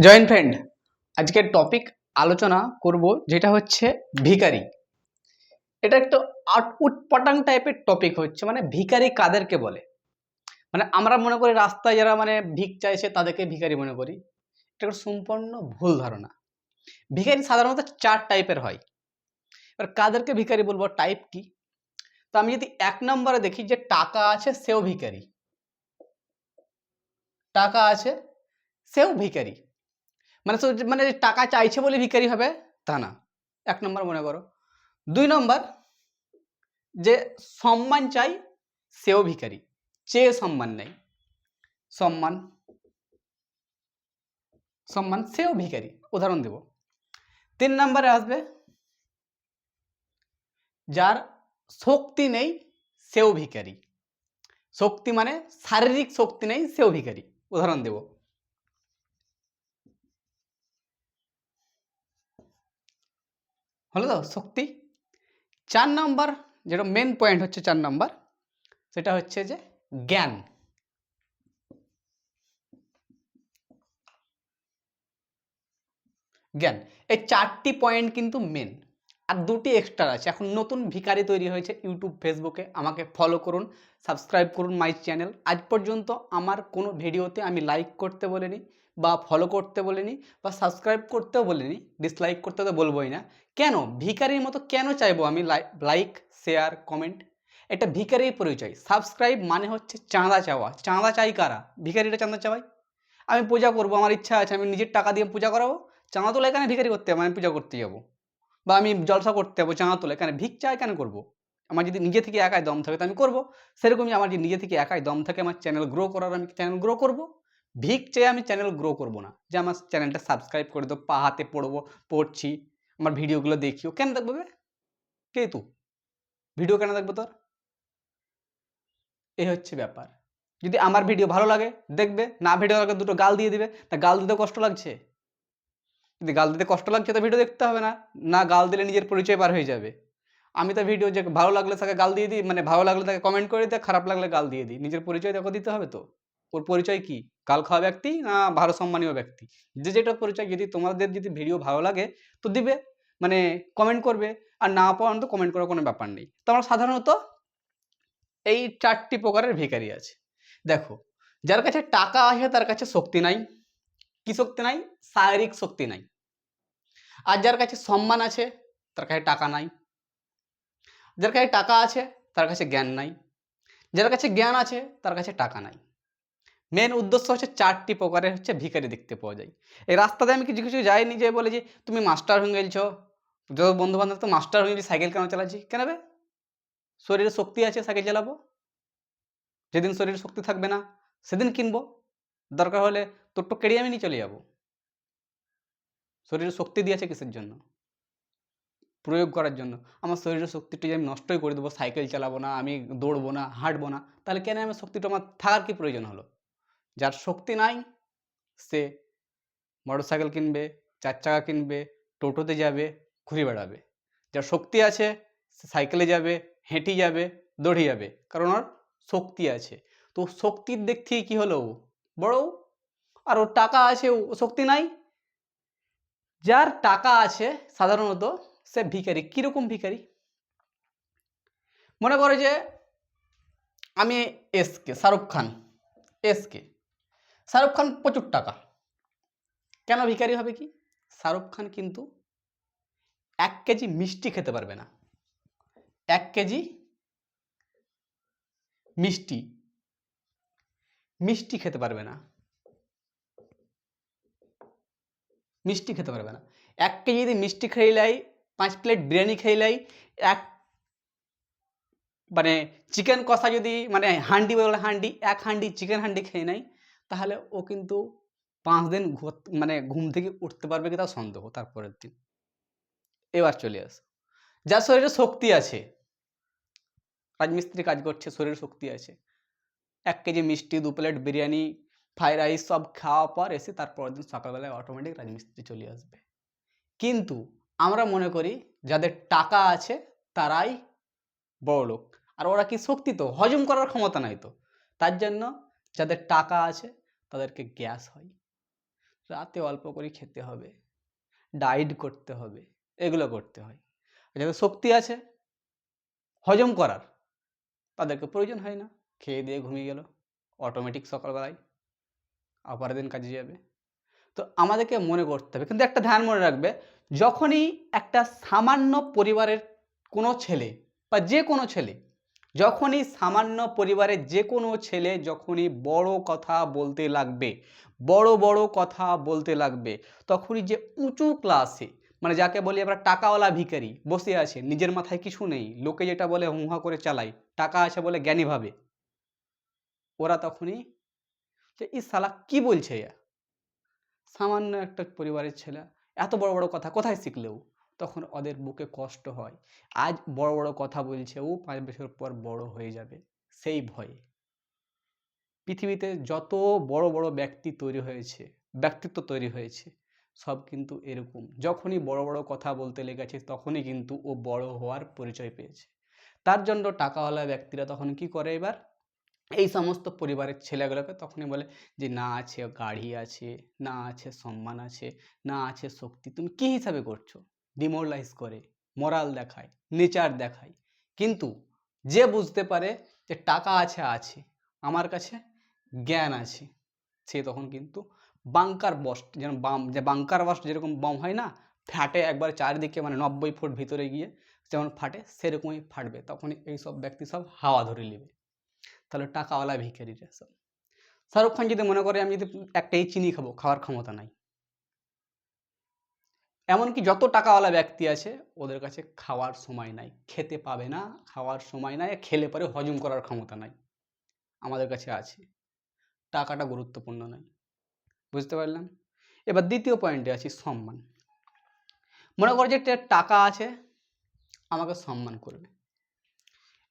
Joint friend, আজকের topic আলোচনা করব যেটা হচ্ছে ভিখারি। এটা একটা উটপটাং টাইপের টপিক হচ্ছে, মানে ভিখারি কাদেরকে বলে। মানে আমরা মনে করি রাস্তায় যারা মানে ভিক চাইছে তাদেরকে ভিখারি মনে করি। এটা একটা সম্পূর্ণ ভুল ধারণা। ভিখারি সাধারণত 4 টাইপের হয়। এবার কাদেরকে ভিখারি বলবো, টাইপ কি? তো আমি যদি 1 নম্বরে দেখি যে টাকা আছে সেও ভিখারি, টাকা আছে সেও ভিখারি। মানে টাকা চাইছে বলে ভিখারি হবে তা না, 1 নম্বর মনে করো। 2 নম্বর, যে সম্মান চাই সেও ভিখারি, চেয়ে সম্মান নেই, সম্মান সম্মান সেও ভিখারি। উদাহরণ দেব। 3 নম্বরে আসবে যার শক্তি নেই সেও ভিখারি, শক্তি মানে শারীরিক শক্তি নেই সেও ভিখারি। উদাহরণ দেব। হলো তো শক্তি। 4 নম্বর, যেটা মেন পয়েন্ট হচ্ছে 4 নম্বর, সেটা হচ্ছে যে জ্ঞান। জ্ঞান, এই 4টি পয়েন্ট কিন্তু মেন। আর 2টি এক্সট্রা আছে। এখন নতুন ভিখারি তৈরি হয়েছে ইউটিউব ফেসবুকে, আমাকে ফলো করুন, সাবস্ক্রাইব করুন মাই চ্যানেল। আজ পর্যন্ত আমার কোনো ভিডিওতে আমি লাইক করতে বলিনি, বা ফলো করতে বলিনি, বা সাবস্ক্রাইব করতেও বলিনি। ডিসলাইক করতে তো বলবোই না। কেন ভিখারির মতো কেন চাইবো আমি লাইক, শেয়ার, কমেন্ট? এটা ভিখারির পরিচয়। সাবস্ক্রাইব মানে হচ্ছে চাঁদা চাওয়া। চাঁদা চাই কারা? ভিখারিটা চাঁদা চাওয়াই। আমি পূজা করবো, আমার ইচ্ছা আছে, আমি নিজের টাকা দিয়ে পূজা করাবো। চাঁদা তোলা এখানে ভিখারি করতে হবে? আমি পূজা করতে যাবো, বা আমি জলসা করতে যাবো, চাঁদা তোলা এখানে ভিক চাই কেন করবো? আমার যদি নিজে থেকে একাই দম থাকে তো আমি করবো। সেরকমই আমার যদি নিজে থেকে একাই দম থাকে, আমার চ্যানেল গ্রো করার, আমি চ্যানেল গ্রো করবো। ভিক চেয়ে আমি চ্যানেল গ্রো করবো না, যে আমার চ্যানেলটা সাবস্ক্রাইব করে দেবো, পা হাতে পড়ছি, আমার ভিডিওগুলো দেখিও। কেন দেখবো? কে তুই? ভিডিও কেন দেখবো তোর? এই হচ্ছে ব্যাপার। যদি আমার ভিডিও ভালো লাগে দেখবে, না ভিডিও লাগে দুটো গাল দিয়ে দিবে। তা গাল দিতে কষ্ট লাগছে? যদি গাল দিতে কষ্ট লাগছে তো ভিডিও দেখতে হবে না। না গাল দিলে নিজের পরিচয় পার হয়ে যাবে। আমি তো ভিডিও যে ভালো লাগলে তাকে গাল দিয়ে দিই, মানে ভালো লাগলে তাকে কমেন্ট করে দিই, খারাপ লাগলে গাল দিয়ে দিই। নিজের পরিচয় দেখো দিতে হবে তো। ওর পরিচয় কি? গাল খাওয়া ব্যক্তি না ভালো সম্মানীয় ব্যক্তি? যে যেটা পরিচয়। যদি তোমাদের যদি ভিডিও ভালো লাগে তো দিবে, মানে কমেন্ট করবে। আর না পাওয়া তো কমেন্ট করার কোনো ব্যাপার নেই। তো আমরা সাধারণত এই 4টি প্রকারের ভিখারি আছে। দেখো, যার কাছে টাকা আছে তার কাছে শক্তি নাই। কি শক্তি নাই? শারীরিক শক্তি নাই। আর যার কাছে সম্মান আছে তার কাছে টাকা নাই। যার কাছে টাকা আছে তার কাছে জ্ঞান নাই। যার কাছে জ্ঞান আছে তার কাছে টাকা নাই। মেন উদ্দেশ্য হচ্ছে 4টি প্রকারের হচ্ছে ভিখারি দেখতে পাওয়া যায়। এই রাস্তাতে আমি কিছু কিছু যাইনি যে বলে যে তুমি মাস্টার হয়ে গেছো, যত বন্ধু বান্ধব তো মাস্টার হয়ে গেছি, সাইকেল কেন চালাচ্ছি? কেন বে? শরীরে শক্তি আছে সাইকেল চালাবো। যেদিন শরীরে শক্তি থাকবে না সেদিন কিনবো। দরকার হলে তোর কেড়ে আমি নিয়ে চলে যাবো। শরীরে শক্তি দিয়েছে কিসের জন্য? প্রয়োগ করার জন্য। আমার শরীরের শক্তিটা আমি নষ্টই করে দেবো, সাইকেল চালাবো না, আমি দৌড়বো না, হাঁটবো না, তাহলে কেন আমার শক্তিটা আমার থাকার কি প্রয়োজন হলো? যার শক্তি নাই সে মোটরসাইকেল কিনবে, 4 চাকা কিনবে, টোটোতে যাবে, ঘুরে বেড়াবে। যার শক্তি আছে সে সাইকেলে যাবে, হেঁটে যাবে, দৌড়ে যাবে, কারণ ওর শক্তি আছে। তো শক্তির দিক থেকে কী হলো? বড়। আর ওর টাকা আছে, ও শক্তি নাই। যার টাকা আছে সাধারণত সে ভিখারি। কীরকম ভিখারি? মনে করে যে আমি শাহরুখ খান। শাহরুখ খান প্রচুর টাকা, কেন ভিখারি হবে? কি শাহরুখ খান কিন্তু 1 কেজি মিষ্টি খেতে পারবে না। 1 কেজি মিষ্টি মিষ্টি খেতে পারবে না। মিষ্টি খেতে পারবে না। 1 কেজি যদি মিষ্টি খেয়ে লাই, 5 প্লেট বিরিয়ানি খেয়ে লাই, এক মানে চিকেন কষা যদি মানে হান্ডি বলে হান্ডি, 1 হান্ডি চিকেন হান্ডি খেয়ে নেয়, তাহলে ও কিন্তু 5 দিন মানে ঘুম থেকে উঠতে পারবে কি তার সন্দেহ তারপরের দিন। এবার চলে আসো, যার শরীরে শক্তি আছে, রাজমিস্ত্রি কাজ করছে, শরীরে শক্তি আছে, 1 কেজি মিষ্টি, 2 প্লেট বিরিয়ানি, ফ্রাইড রাইস সব খাওয়ার পর এসে তারপরের দিন সকালবেলায় অটোমেটিক রাজমিস্ত্রি চলে আসবে। কিন্তু আমরা মনে করি যাদের টাকা আছে তারাই বড়লোক। আর ওরা কি শক্তি তো হজম করার ক্ষমতা নাই তো, তার জন্য যাদের টাকা আছে তাদেরকে গ্যাস হয়। রাতে অল্প করে খেতে হবে, ডায়েট করতে হবে, এগুলো করতে হয়। যাদের শক্তি আছে হজম করার, তাদেরকে প্রয়োজন হয় না, খেয়ে দিয়ে ঘুমিয়ে গেল, অটোমেটিক সকালবেলায় পরের দিন কাজে যাবে। তো আমাদেরকে মনে করতে হবে, কিন্তু একটা ধ্যান মনে রাখবে, যখনই একটা সামান্য পরিবারের কোনো ছেলে বা যে কোনো ছেলে, যখনই সামান্য পরিবারের যে কোনো ছেলে যখনই বড় কথা বলতে লাগবে, বড় বড় কথা বলতে লাগবে, তখনই যে উঁচু ক্লাসে, মানে যাকে বলি আমরা টাকাওয়ালা ভিখারি বসে আছে, নিজের মাথায় কিছু নেই, লোকে যেটা বলে হুঁহা করে চালায়, টাকা আছে বলে জ্ঞানী ভাবে, ওরা তখনই যে ই শালা কি বলছে, সামান্য একটা পরিবারের ছেলে এত বড় বড় কথা কোথায় শিখলেও, তখন ওদের বুকে কষ্ট হয়। আজ বড় বড় কথা বলছে, ও 5 বছর পর বড় হয়ে যাবে সেই ভয়ে। পৃথিবীতে যত বড় বড় ব্যক্তি তৈরি হয়েছে, ব্যক্তিত্ব তৈরি হয়েছে, সব কিন্তু এরকম, যখনই বড় বড় কথা বলতে লেগেছে তখনই কিন্তু ও বড় হওয়ার পরিচয় পেয়েছে। তার জন্য টাকাওয়ালা ব্যক্তিরা তখন কি করে, এবার এই সমস্ত পরিবারের ছেলেগুলোকে তখনই বলে যে না আছে গাড়ি আছে, না আছে সম্মান আছে, না আছে শক্তি, তুমি কি হিসাবে করছো, ডিমোরালাইজ করে, মোরাল দেখায়, নেচার দেখায়। কিন্তু যে বুঝতে পারে যে টাকা আছে আছে, আমার কাছে জ্ঞান আছে, সে তখন কিন্তু বাংকার বস্ট, যেন বাম, যে বাংকার বস্ট যেরকম বম হয় না, ফাটে একবার চারিদিকে, মানে 90 ফুট ভিতরে গিয়ে যেমন ফাটে, সেরকমই ফাটবে, তখনই এইসব ব্যক্তি সব হাওয়া ধরে নেবে। তাহলে টাকাওয়ালা ভিখারিরা সব। শাহরুখ খান যদি মনে করে আমি যদি একটাই চিনি খাবো, খাওয়ার ক্ষমতা নাই। এমনকি যত টাকাওয়ালা ব্যক্তি আছে ওদের কাছে খাওয়ার সময় নাই, খেতে পাবে না, খাওয়ার সময় নাই, খেলে পরে হজম করার ক্ষমতা নাই। আমাদের কাছে আছে, টাকাটা গুরুত্বপূর্ণ নয়। বুঝতে পারলাম? এবার দ্বিতীয় পয়েন্টে আছি, সম্মান। মনে করো যে টাকা আছে, আমাকে সম্মান করবে।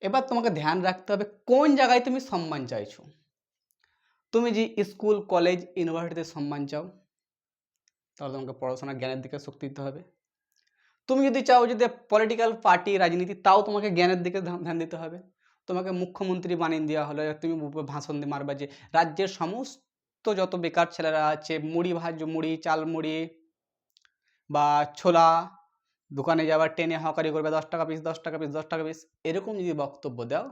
এবার তোমাকে ধ্যান রাখতে হবে কোন জায়গায় তুমি সম্মান চাইছো। তুমি যে স্কুল কলেজ ইউনিভার্সিটিতে সম্মান চাও, তাহলে তোমাকে পড়াশোনার জ্ঞানের দিকে শক্তি দিতে হবে। তুমি যদি চাও যদি পলিটিক্যাল পার্টি রাজনীতি, তাও তোমাকে জ্ঞানের দিকে ধ্যান দিতে হবে। তোমাকে মুখ্যমন্ত্রী বানিয়ে দেওয়া হলে তুমি ভাষণ দিয়ে মারবা যে রাজ্যের সমস্ত যত বেকার ছেলেরা আছে, মুড়ি চাল মুড়ি বা ছোলা দোকানে যাবার, ট্রেনে হকারি করবে, 10 টাকা পিস 10 টাকা পিস 10 টাকা পিস, এরকম যদি বক্তব্য দাও,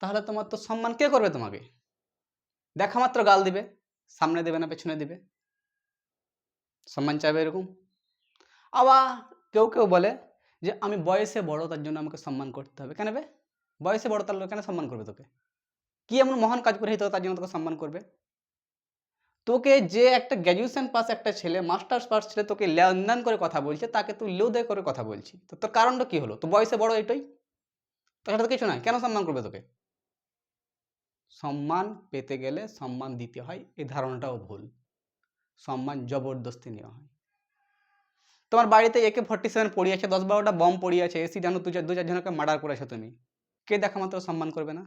তাহলে তোমার তো সম্মান কে করবে? তোমাকে দেখা মাত্র গাল দিবে, সামনে দেবে না পেছনে দিবে, সম্মান চাইবে এরকম। আবার কেউ কেউ বলে যে আমি বয়সে বড়, তার জন্য আমাকে সম্মান করতে হবে। কেন বে? বয়সে বড়, তার কেন সম্মান করবে তোকে? কি এমন মহান কাজ করে হয়তো তার জন্য তোকে সম্মান করবে? তোকে যে একটা গ্র্যাজুয়েশন পাস একটা ছেলে, মাস্টার্স পাস ছেলে তোকে লেনদেন করে কথা বলছে, তাকে তুই লেউদে করে কথা বলছি, তো তোর কারণটা কি হলো? তো বয়সে বড় এটাই, তাছাড়া তো কিছু নয়। কেন সম্মান করবে তোকে? সম্মান পেতে গেলে সম্মান দিতে হয়, এই ধারণাটাও ভুল। সম্মান জবরদস্তি নেওয়া হয়। তোমার বাড়িতে AK-47 পড়ে আছে, 10-12টা বম পড়ে আছে, এসি জানো দু চারজনকে মার্ডার করেছো তুমি, কে দেখা মাত্র সম্মান করবে না?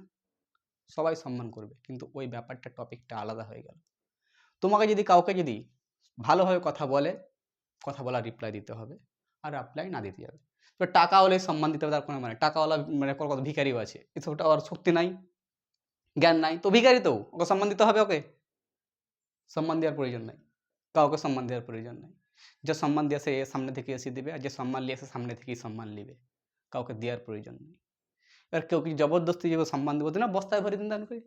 সবাই সম্মান করবে, কিন্তু ওই ব্যাপারটা, টপিকটা আলাদা হয়ে গেল। তোমাকে যদি কাউকে যদি ভালোভাবে কথা বলে, কথা বলা রিপ্লাই দিতে হবে, আর রিপ্লাই না দিতে যাবে। তো টাকা হলে সম্মান দিতে হবে তার কোনো মানে, টাকাওয়ালা মানে কত ভিখারিও আছে, এসবটা আর শক্তি নাই, জ্ঞান নাই, তো ভিখারি, তো ওকে সম্মান দিতে হবে। ওকে সম্মান দেওয়ার প্রয়োজন নাই, কাউকে সম্মান দেওয়ার প্রয়োজন নাই। যে সম্মান দিয়ে সে সামনে থেকে এসে দিবে, আর যে সম্মান নিয়ে এসে সামনে থেকেই সম্মান নিবে, কাউকে দেওয়ার প্রয়োজন নেই। এবার কেউ কি জবরদস্তি যে সম্মান দেবো না, বস্তায় ভরে দিন দান করে,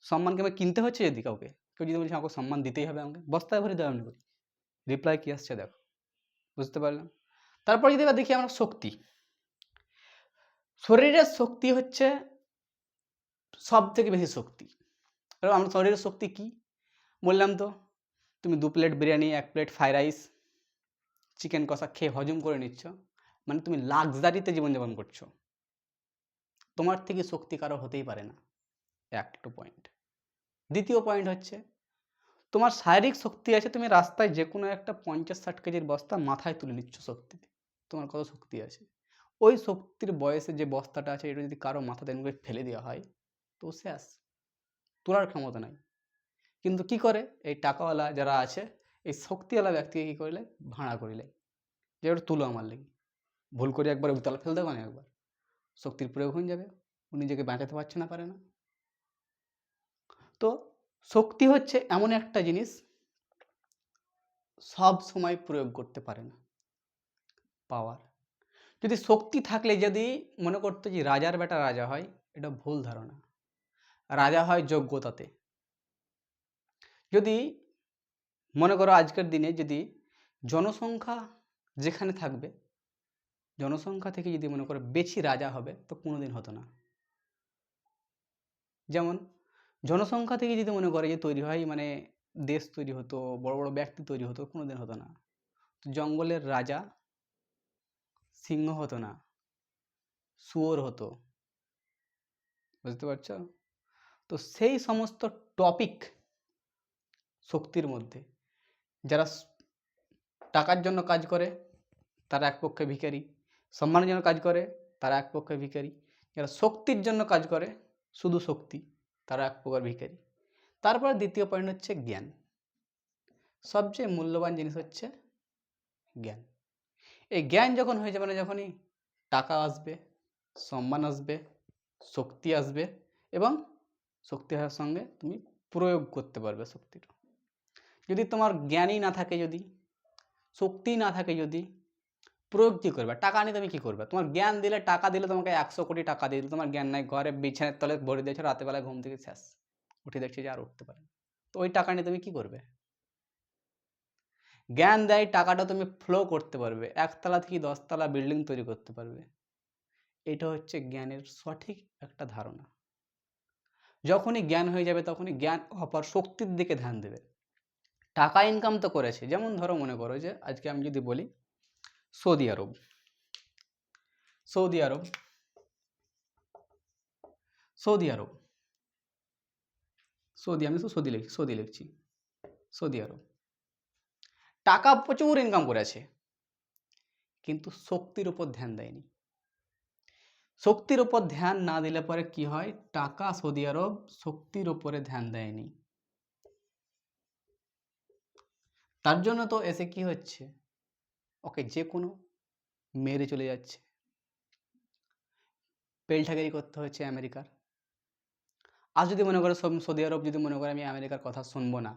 সম্মানকে আমি কিনতে হচ্ছে যদি কাউকে, কেউ যদি বলছে আমাকে সম্মান দিতেই হবে, আমাকে বস্তায় ভরে দেওয়া আমি করি, রিপ্লাই কি আসছে দেখো। বুঝতে পারলাম? তারপর যদি এবার দেখি আমরা শক্তি, শরীরের শক্তি হচ্ছে সব থেকে বেশি শক্তি। এবার আমরা শরীরের শক্তি কি বললাম, তো তুমি 2 plate biryani, 1 plate fried rice, chicken কষা খেয়ে হজম করে নিচ্ছ, মানে তুমি লাক্সারিতে জীবনযাপন করছো, তোমার থেকে শক্তি কারো হতেই পারে না। একটা পয়েন্ট। দ্বিতীয় পয়েন্ট হচ্ছে তোমার শারীরিক শক্তি আছে, তুমি রাস্তায় যে কোনো একটা 50-60 কেজির বস্তা মাথায় তুলে নিচ্ছ শক্তিতে, তোমার কত শক্তি আছে। ওই শক্তির বয়সে যে বস্তাটা আছে, এটা যদি কারো মাথাতে এমনি করে ফেলে দেওয়া হয়, তো শেষ, তোলার ক্ষমতা নাই। কিন্তু কি করে এই টাকাওয়ালা যারা আছে, এই শক্তিওয়ালা ব্যক্তিকে কি করলে ভাড়া করিলে, যে ওটা তুলো আমার লেগে, ভুল করে একবার উতলা ফেল দেবো না, একবার শক্তির প্রয়োগ হয়ে যাবে, ও নিজেকে বাঁচাতে পারছে না, পারে না। তো শক্তি হচ্ছে এমন একটা জিনিস, সব সময় প্রয়োগ করতে পারে না। পাওয়ার, যদি শক্তি থাকলে যদি মনে করতো যে রাজার বেটা রাজা হয়, এটা ভুল ধারণা। রাজা হয় যোগ্যতাতে। যদি মনে করো আজকের দিনে যদি জনসংখ্যা যেখানে থাকবে, জনসংখ্যা থেকে যদি মনে করো বেশি রাজা হবে, তো কোনোদিন হতো না। যেমন জনসংখ্যা থেকে যদি মনে করে যে তৈরি হয় মানে দেশ তৈরি হতো, বড় বড় ব্যক্তি তৈরি হতো, কোনোদিন হতো না। তো জঙ্গলের রাজা সিংহ হতো না, শুয়োর হতো। বুঝতে পারছো? তো সেই সমস্ত টপিক শক্তির মধ্যে, যারা টাকার জন্য কাজ করে তারা এক পক্ষে ভিখারি, সম্মানের জন্য কাজ করে তারা এক পক্ষে ভিখারি, যারা শক্তির জন্য কাজ করে শুধু শক্তি, তারা এক প্রকার ভিখারি। তারপরে দ্বিতীয় পয়েন্ট হচ্ছে জ্ঞান। সবচেয়ে মূল্যবান জিনিস হচ্ছে জ্ঞান। এই জ্ঞান যখন হয়ে যাবে, মানে যখনই টাকা আসবে, সম্মান আসবে, শক্তি আসবে, এবং শক্তি হওয়ার সঙ্গে তুমি প্রয়োগ করতে পারবে শক্তির। যদি তোমার জ্ঞানই না থাকে, যদি শক্তি না থাকে, যদি প্রয়োগ কী করবে? টাকা নিয়ে তুমি কী করবে? তোমার জ্ঞান দিলে, টাকা দিলে, তোমাকে 100 কোটি টাকা দিয়ে দিল, তোমার জ্ঞান নাই, ঘরে বিছানার তলে ভরে দিয়েছো, রাতেবেলায় ঘুম থেকে শেষ, উঠে দেখছি যে আর উঠতে পারে। তো ওই টাকা নিয়ে তুমি কী করবে? জ্ঞান দেয় টাকাটা তুমি ফ্লো করতে পারবে, 1 তলা থেকে 10 তলা বিল্ডিং তৈরি করতে পারবে। এটা হচ্ছে জ্ঞানের সঠিক একটা ধারণা। যখনই জ্ঞান হয়ে যাবে, তখনই জ্ঞান অপার শক্তির দিকে ধ্যান দেবে। টাকা ইনকাম তো করেছে, যেমন ধরো মনে করো যে আজকে আমি যদি বলি সৌদি আরব, সৌদি আরব, সৌদি আরব, সৌদি, আমি তো সৌদি লিখছি, সৌদি আরব টাকা প্রচুর ইনকাম করেছে, কিন্তু শক্তির উপর ধ্যান দেয়নি। শক্তির উপর ধ্যান না দিলে পরে কি হয়? টাকা সৌদি আরব শক্তির উপরে ধ্যান দেয়নি, তার জন্য তো এসে কি হচ্ছে, ওকে যে কোনো মেরে চলে যাচ্ছে, পেলঠাগিরি করতে হচ্ছে আমেরিকার। আজ যদি মনে করো সৌদি আরব যদি মনে করে আমি আমেরিকার কথা শুনবো না,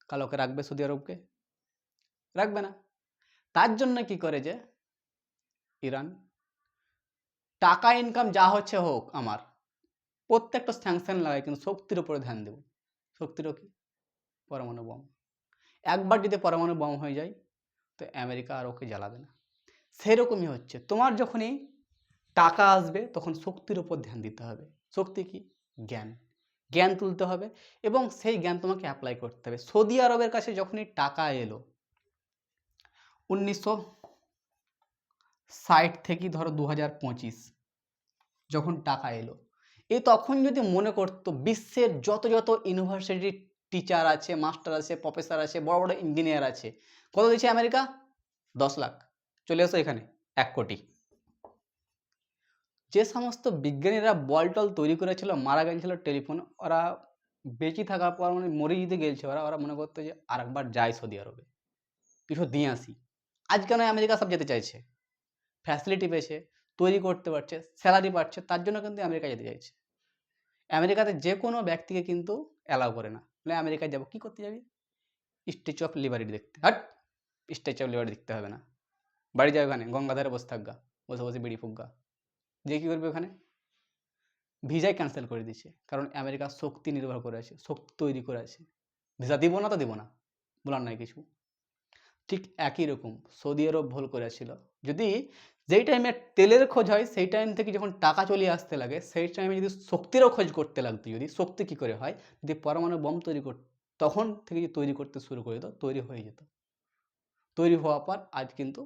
কাল ওকে রাখবে সৌদি আরবকে? রাখবে না। তার জন্য কি করে যে ইরান টাকা ইনকাম যা হচ্ছে হোক, আমার প্রত্যেকটা স্যাংশন লাগায়, কিন্তু শক্তির উপরে ধ্যান দেব। শক্তিরও কি? পরমাণু বম। একবার যদি পরমাণু বম হয়ে যায়, তো আমেরিকা আর ওকে জ্বালাবে না। সেরকমই হচ্ছে, তোমার যখনই টাকা আসবে তখন শক্তির উপর ধ্যান দিতে হবে। শক্তি কি? জ্ঞান। জ্ঞান তুলতে হবে এবং সেই জ্ঞান তোমাকে অ্যাপ্লাই করতে হবে। সৌদি আরবের কাছে যখনই টাকা এলো 1960 থেকে ধরো 2025 যখন টাকা এলো, তখন যদি মনে করতো বিশ্বের যত যত ইউনিভার্সিটির টিচার আছে, মাস্টার আছে, প্রফেসর আছে, বড় বড় ইঞ্জিনিয়ার আছে, কত দিচ্ছে আমেরিকা? 10 লাখ। চলে আসো এখানে 1 কোটি। যে সমস্ত বিজ্ঞানীরা বল টল তৈরি করেছিল, মারা গেছিল টেলিফোন, ওরা বেঁচে থাকার পর মানে মরে যেতে গেছে, ওরা মনে করতো যে আরেকবার যাই সৌদি আরবে, কিছু দিয়ে আসি। আজ কেন আমেরিকা সব যেতে চাইছে? ফ্যাসিলিটি পেয়েছে, তৈরি করতে পারছে, স্যালারি পাচ্ছে, তার জন্য কিন্তু আমেরিকা যেতে চাইছে। আমেরিকাতে যে কোনো ব্যক্তিকে কিন্তু অ্যালাউ করে না। বলে আমেরিকায় যাবো, কী করতে যাবি? স্ট্যাচু অফ লিবার্টি দেখতে। হাট, স্ট্যাচু অফ লিবার্টি দেখতে হবে না, বাড়ি যাবে ওখানে গঙ্গাধারে বসে থাকগা, বসে বসে বিড়ি ফুকগা। যে কী করবে ওখানে? ভিসাই ক্যান্সেল করে দিচ্ছে, কারণ আমেরিকা শক্তি নির্ভর করে আছে, শক্তি তৈরি করে আছে। ভিসা দিব না তো দিব না, বলার নাই কিছু। ঠিক একই রকম সৌদি আরব ভুল করেছিল। যদি যেই টাইমে তেলের খোঁজ হয়, সেই টাইম থেকে যখন টাকা চলে আসতে লাগে, সেই টাইমে যদি শক্তিরও খোঁজ করতে লাগতো, যদি শক্তি কী করে হয়, যদি পরমাণু বম তৈরি তখন থেকে যদি তৈরি করতে শুরু করে দিত, তৈরি হয়ে যেত। তৈরি হওয়ার পর আজ কিন্তু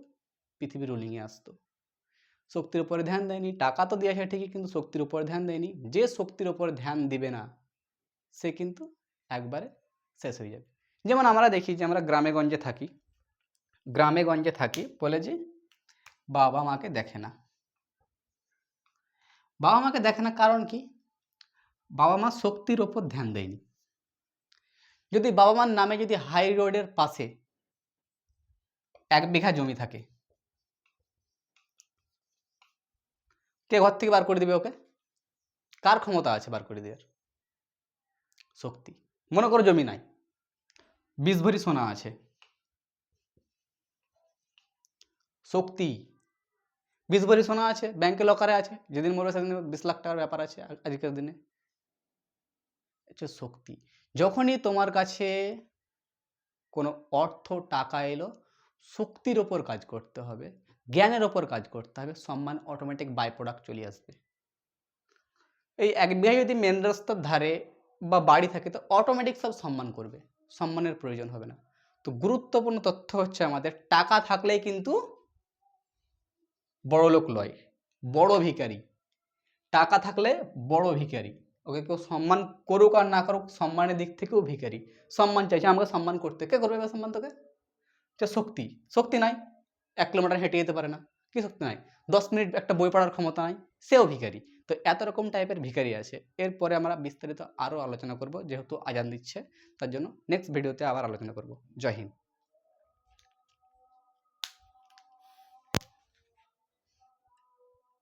পৃথিবী রুলিংয়ে আসতো। শক্তির উপরে ধ্যান দেয়নি, টাকা তো দিয়েছে ঠিকই, কিন্তু শক্তির উপরে ধ্যান দেয়নি। যে শক্তির উপরে ধ্যান দিবে না, সে কিন্তু একবারে শেষ হয়ে যাবে। যেমন আমরা দেখি যে আমরা গ্রামে গঞ্জে থাকি বলে যে বাবা মাকে দেখে না। বাবা মাকে দেখে না কারণ কি? বাবা মা শক্তির ওপর ধ্যান দেয়নি। যদি বাবা মার নামে যদি হাই রোডের পাশে 1 বিঘা জমি থাকে, কে ঘর থেকে বার করে দিবে ওকে? কার ক্ষমতা আছে বার করে দেওয়ার? শক্তি। মনে করো জমি নাই, 20 ভরি সোনা আছে, শক্তি। 20 ভরি সোনা আছে, ব্যাংকে লকারে আছে, যেদিন মরবে সেদিন 20 লাখ টাকার ব্যাপার আছে আজকের দিনে। হচ্ছে শক্তি। যখনই তোমার কাছে কোনো অর্থ টাকা এলো, শক্তির ওপর কাজ করতে হবে, জ্ঞানের ওপর কাজ করতে হবে, সম্মান অটোমেটিক বাই প্রোডাক্ট চলে আসবে। এই এক বিঘা যদি মেন রাস্তার ধারে বা বাড়ি থাকে তো অটোমেটিক সব সম্মান করবে, সম্মানের প্রয়োজন হবে না। তো গুরুত্বপূর্ণ তথ্য হচ্ছে আমাদের টাকা থাকলেই কিন্তু বড় লোক লয়, বড় ভিখারি। টাকা থাকলে বড় ভিখারি। ওকে কেউ সম্মান করুক আর না করুক, সম্মানের দিক থেকেও ভিখারি। সম্মান চাইছে, আমাকে সম্মান করতে, কে করবে এবার সম্মান তোকে? শক্তি, শক্তি নাই, 1 কিলোমিটার হেঁটে যেতে পারে না, কি শক্তি নাই, 10 মিনিট একটা বই পড়ার ক্ষমতা নাই, সেও ভিখারি। তো এত রকম টাইপের ভিখারি আছে। এরপরে আমরা বিস্তারিত আরও আলোচনা করব, যেহেতু আজান দিচ্ছে, তার জন্য নেক্সট ভিডিওতে আবার আলোচনা করব। জয় হিন্দ।